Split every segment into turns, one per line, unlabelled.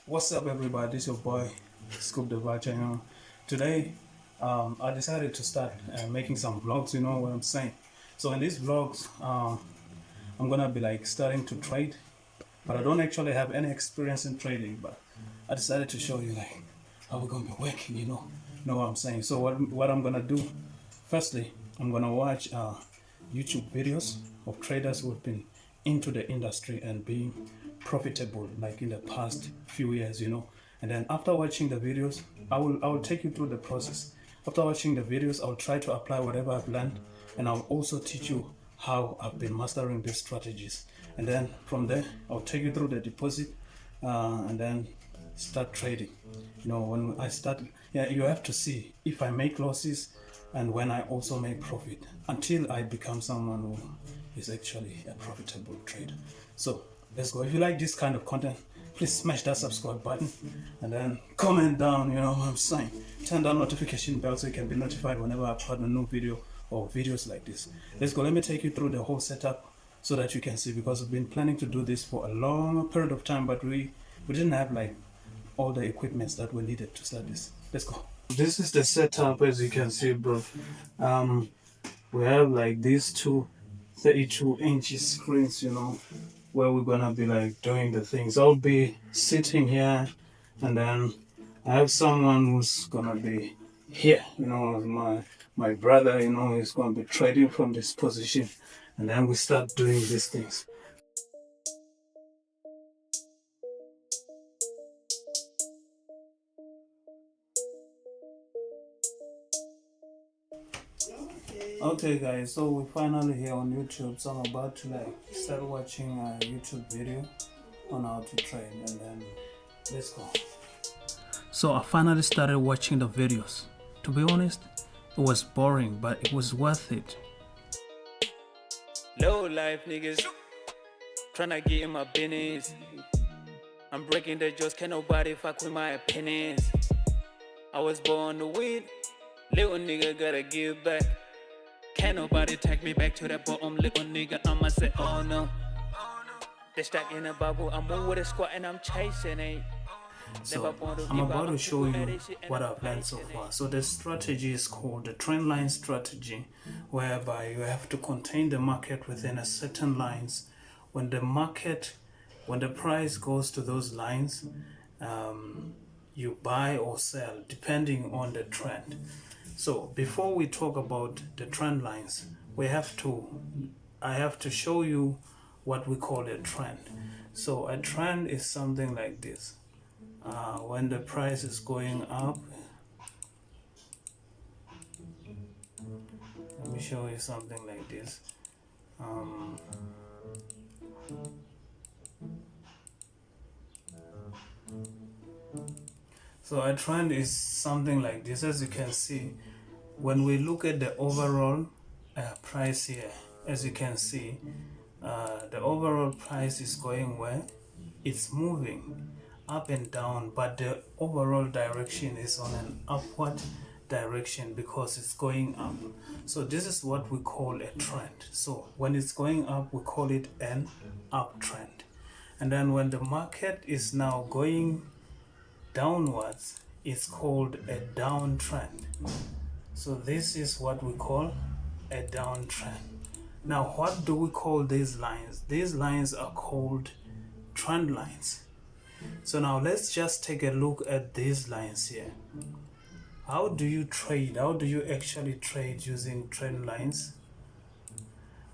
What's up, everybody? This is your boy Scoop the Vibe Channel. Today, I decided to start making some vlogs. You know what I'm saying? So in these vlogs, I'm gonna be like starting to trade, but I don't actually have any experience in trading. But I decided to show you like how we're gonna be working. Know what I'm saying? So what I'm gonna do? Firstly, I'm gonna watch YouTube videos of traders who've been into the industry and being profitable like in the past few years. And then after watching the videos, I will take you through the process. After watching the videos, I'll try to apply whatever I've learned, and I'll also teach you how I've been mastering these strategies. And then from there, I'll take you through the deposit, and then start trading. When I start, yeah, you have to see if I make losses and when I also make profit until I become someone who is actually a profitable trader. So let's go. If you like this kind of content, please smash that subscribe button and then comment down. You know what I'm saying? Turn that notification bell so you can be notified whenever I upload a new video or videos like this. Let's go. Let me take you through the whole setup so that you can see, because we've been planning to do this for a long period of time, but we didn't have like all the equipments that were needed to start this. Let's go. This is the setup, as you can see, bro. We have like these two 32-inch screens, where we're gonna be like doing the things. I'll be sitting here, and then I have someone who's gonna be here, my brother, he's gonna be trading from this position, and then we start doing these things. Okay guys, so we're finally here on YouTube, so I'm about to like start watching a YouTube video on how to trade, and then let's go. So I finally started watching the videos. To be honest, it was boring, but it was worth it.
Low life niggas tryna get in my business. I'm breaking the jokes, can't nobody fuck with my opinions. I was born to win, little nigga gotta give back. Can't nobody take me back to that bottom, little nigga. I'ma say, oh no. They stuck in a bubble, I'm moving with a squad and I'm chasing it.
So I'm about to show you what I've learned so far. So the strategy is called the trend line strategy, whereby you have to contain the market within a certain lines. When the price goes to those lines, you buy or sell depending on the trend. So before we talk about the trend lines, I have to show you what we call a trend. So a trend is something like this. When the price is going up, let me show you something like this. So a trend is something like this. As you can see, when we look at the overall price here, as you can see, the overall price is going where? It's moving up and down, but the overall direction is on an upward direction because it's going up. So this is what we call a trend. So when it's going up, we call it an uptrend. And then when the market is now going downwards, it's called a downtrend. So this is what we call a downtrend. Now, what do we call these lines? These lines are called trend lines. So now let's just take a look at these lines here. How do you trade? How do you actually trade using trend lines?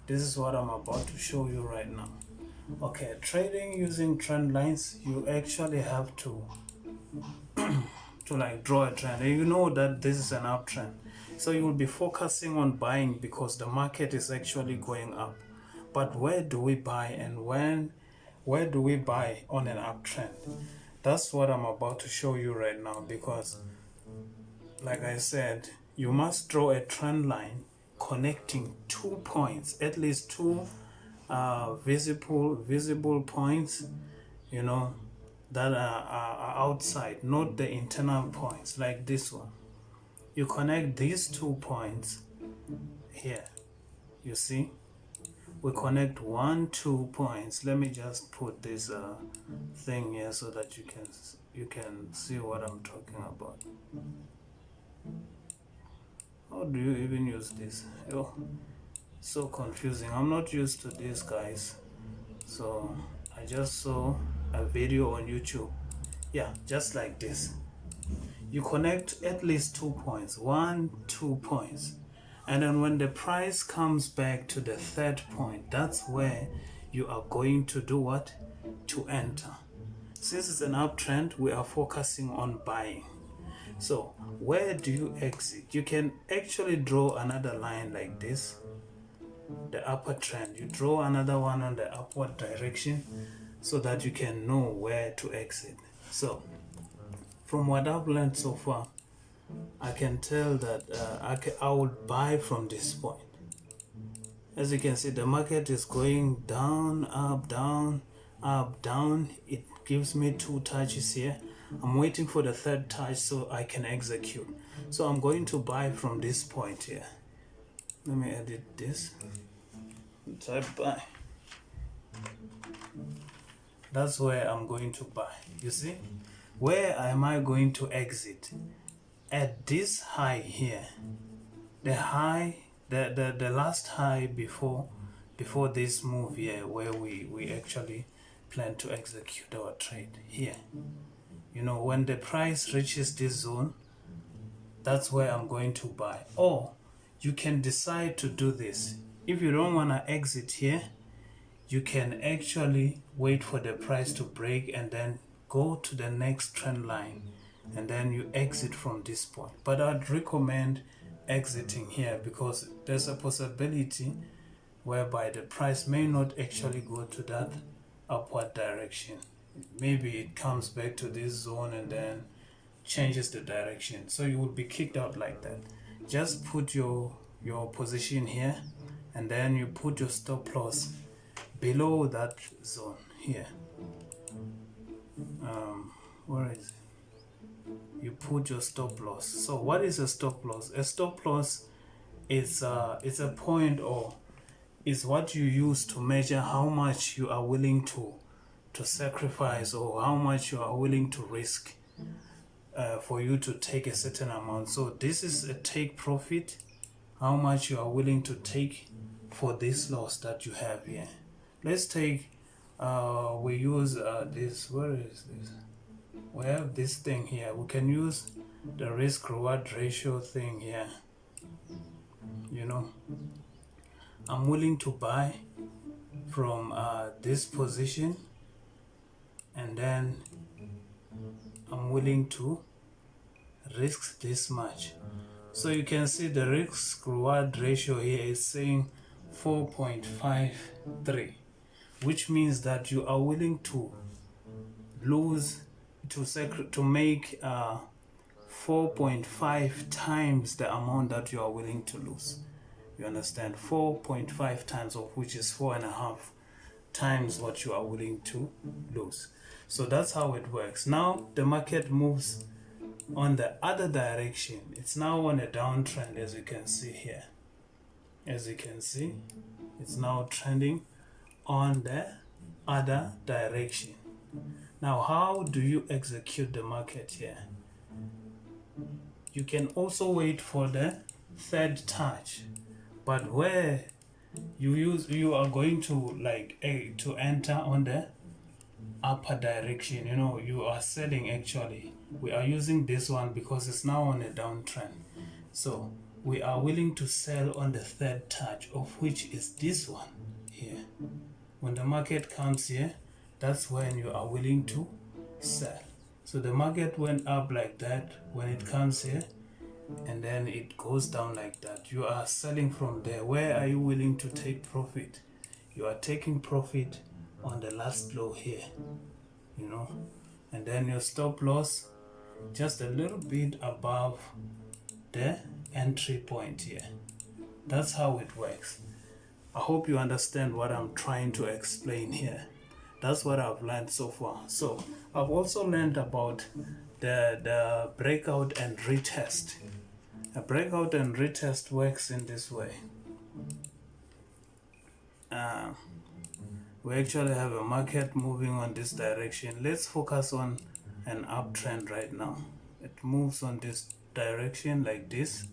This is what I'm about to show you right now. Okay, trading using trend lines, you actually have to like draw a trend. And you know that this is an uptrend. So you will be focusing on buying because the market is actually going up. But where do we buy and where do we buy on an uptrend? That's what I'm about to show you right now, because like I said, you must draw a trend line connecting 2 points, at least two visible points, that are outside, not the internal points like this one. You connect these 2 points here, you see, we connect 1-2 points. Let me just put this thing here so that you can see what I'm talking about. How do you even use this? Oh, so confusing. I'm not used to this, guys. So I just saw a video on YouTube. Yeah, just like this. You connect at least 2 points, 1-2 points, and then when the price comes back to the third point, that's where you are going to do what? To enter. Since it's an uptrend, we are focusing on buying. So where do you exit? You can actually draw another line like this, the upper trend. You draw another one on the upward direction so that you can know where to exit. So from what I've learned so far, I can tell that I would buy from this point. As you can see, the market is going down, up, down, up, down. It gives me 2 touches here. I'm waiting for the third touch so I can execute. So I'm going to buy from this point here. Let me edit this. Type buy. That's where I'm going to buy. You see? Where am I going to exit? At this high here. The high, the last high before this move here, where we actually plan to execute our trade here. You know, when the price reaches this zone, that's where I'm going to buy. Or you can decide to do this. If you don't want to exit here, you can actually wait for the price to break and then go to the next trend line, and then you exit from this point. But I'd recommend exiting here because there's a possibility whereby the price may not actually go to that upward direction. Maybe it comes back to this zone and then changes the direction, so you would be kicked out like that. Just put your position here, and then you put your stop loss below that zone here. Where is it? You put your stop loss. So what is a stop loss? A stop loss is it's a point, or is what you use to measure how much you are willing to sacrifice, or how much you are willing to risk for you to take a certain amount. So this is a take profit, how much you are willing to take for this loss that you have here. Let's take we use this. Where is this? We have this thing here. We can use the risk reward ratio thing here. You know, I'm willing to buy from this position, and then I'm willing to risk this much. So you can see the risk reward ratio here is saying 4.53, which means that you are willing to lose, to make 4.5 times the amount that you are willing to lose. You understand? 4.5 times, of which is 4.5 times what you are willing to lose. So that's how it works. Now the market moves on the other direction. It's now on a downtrend, as you can see here. As you can see, it's now trending on the other direction. Now, how do you execute the market here? You can also wait for the third touch, but where you are going to to enter on the upper direction. You know, you are selling. Actually, we are using this one because it's now on a downtrend, so we are willing to sell on the third touch, of which is this one here. When the market comes here, that's when you are willing to sell. So the market went up like that. When it comes here and then it goes down like that, you are selling from there. Where are you willing to take profit? You are taking profit on the last low here, you know, and then your stop loss just a little bit above the entry point here. That's how it works. I hope you understand what I'm trying to explain here. That's what I've learned so far. So I've also learned about the breakout and retest. A breakout and retest works in this way. uh, we actually have a market moving on this direction. Let's focus on an uptrend right now. It moves on this direction like this.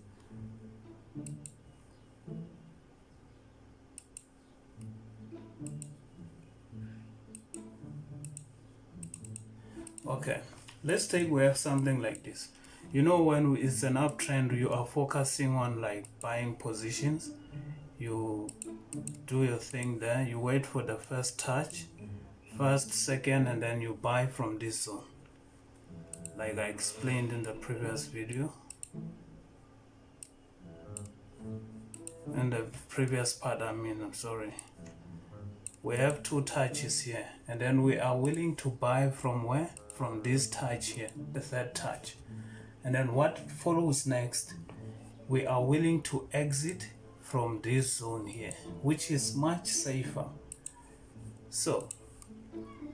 Okay, let's take we have something like this. You know, when it's an uptrend, you are focusing on like buying positions. You do your thing there, you wait for the first touch, first, second, and then you buy from this zone, like I explained in the previous video. In the previous part, I'm sorry. We have two touches here, and then we are willing to buy from where? From this touch here, the third touch. And then what follows next? We are willing to exit from this zone here, which is much safer. So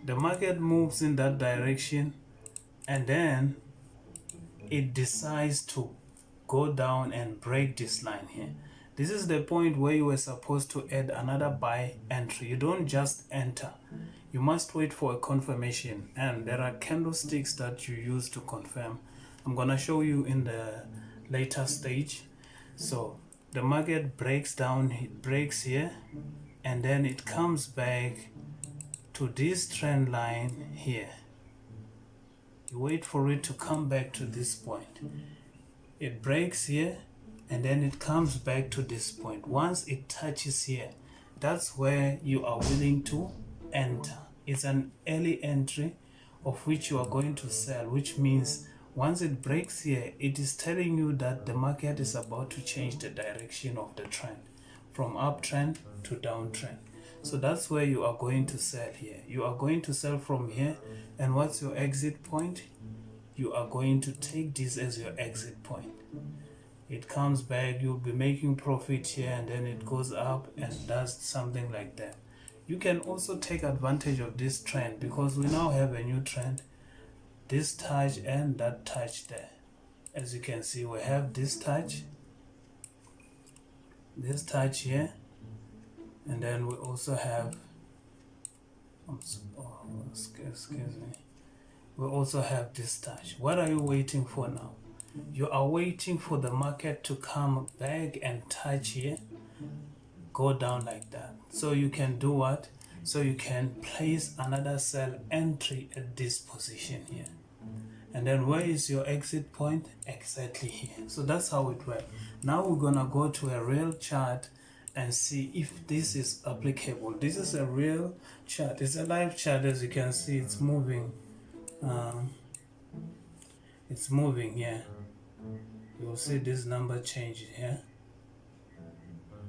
the market moves in that direction, and then it decides to go down and break this line here. This is the point where you were supposed to add another buy entry. You don't just enter. You must wait for a confirmation, and there are candlesticks that you use to confirm. I'm gonna show you in the later stage. So the market breaks down, it breaks here, and then it comes back to this trend line here. You wait for it to come back to this point. It breaks here, and then it comes back to this point. Once it touches here, that's where you are willing to enter. It's an early entry of which you are going to sell, which means once it breaks here, it is telling you that the market is about to change the direction of the trend from uptrend to downtrend. So that's where you are going to sell here. You are going to sell from here, and what's your exit point? You are going to take this as your exit point. It comes back, you'll be making profit here, and then it goes up and does something like that. You can also take advantage of this trend because we now have a new trend, this touch and that touch there. As you can see, we have this touch here, and then we also have excuse me, we also have this touch. What are you waiting for now? You are waiting for the market to come back and touch here, go down like that. So you can do what? So you can place another sell entry at this position here. And then where is your exit point? Exactly here. So that's how it works. Now we're gonna go to a real chart and see if this is applicable. This is a real chart. It's a live chart. As you can see, it's moving. It's moving here. You'll see this number change here.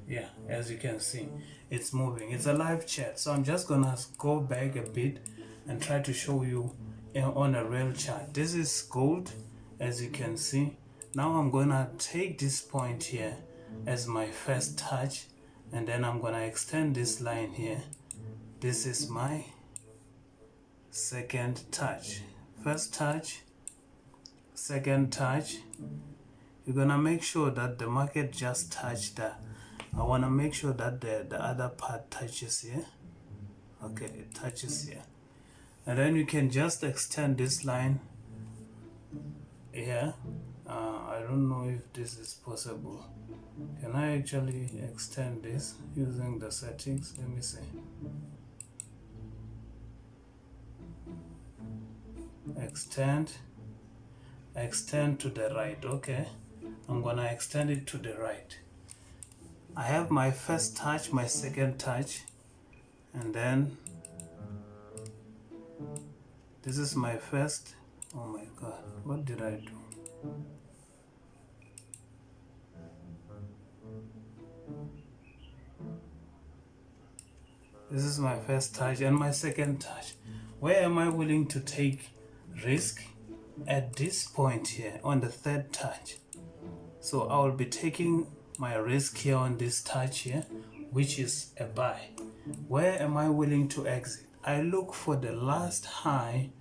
Yeah, as you can see, it's moving. It's a live chart. So I'm just gonna go back a bit and try to show you on a real chart. This is gold, as you can see. Now I'm gonna take this point here as my first touch, and then I'm gonna extend this line here. This is my second touch. First touch, second touch. You're gonna make sure that the market just touched that. I wanna make sure that the other part touches here. Okay, it touches here. And then you can just extend this line here. I don't know if this is possible. Can I actually extend this using the settings? Let me see. Extend to the right. Okay, I'm gonna extend it to the right. I have my first touch, my second touch, and then this is my first. Oh my god, what did I do? This is my first touch and my second touch. Where am I willing to take risk? At this point here on the third touch. So I will be taking my risk here on this touch here, which is a buy. Where am I willing to exit? I look for the last high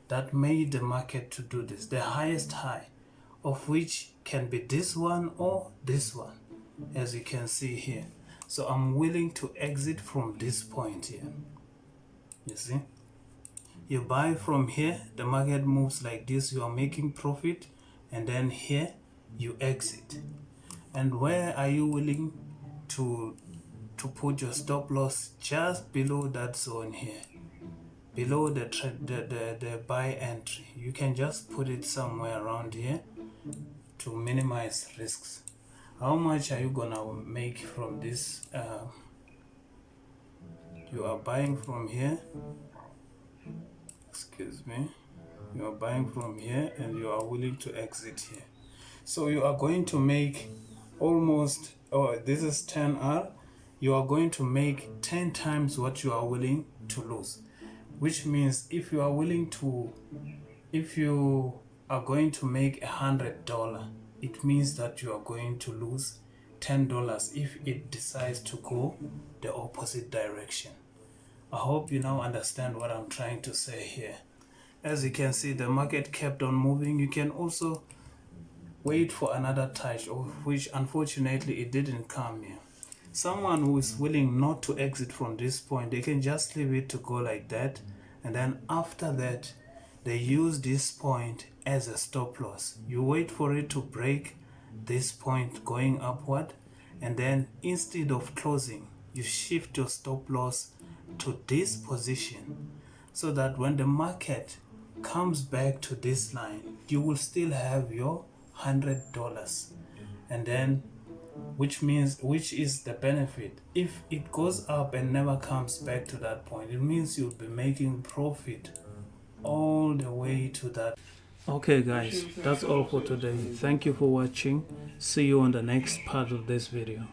that made the market to do this, the highest high, of which can be this one or this one, as you can see here. So I'm willing to exit from this point here. You see, you buy from here, the market moves like this, you are making profit, and then here you exit. And where are you willing to put your stop loss? Just below that zone here, below the buy entry. You can just put it somewhere around here to minimize risks. How much are you gonna make from this? You are buying from here, excuse me, you are buying from here and you are willing to exit here. So you are going to make almost, this is 10R, you are going to make 10 times what you are willing to lose. Which means if you are willing to, if you are going to make $100, it means that you are going to lose $10 if it decides to go the opposite direction. I hope you now understand what I'm trying to say here. As you can see, the market kept on moving. You can also wait for another touch, of which unfortunately it didn't come here. Someone who is willing not to exit from this point, they can just leave it to go like that, and then after that they use this point as a stop loss. You wait for it to break this point going upward, and then instead of closing, you shift your stop loss to this position, so that when the market comes back to this line, you will still have your $100. And then which is the benefit? If it goes up and never comes back to that point, it means you'll be making profit all the way to that. Okay guys, that's all for today. Thank you for watching. See you on the next part of this video.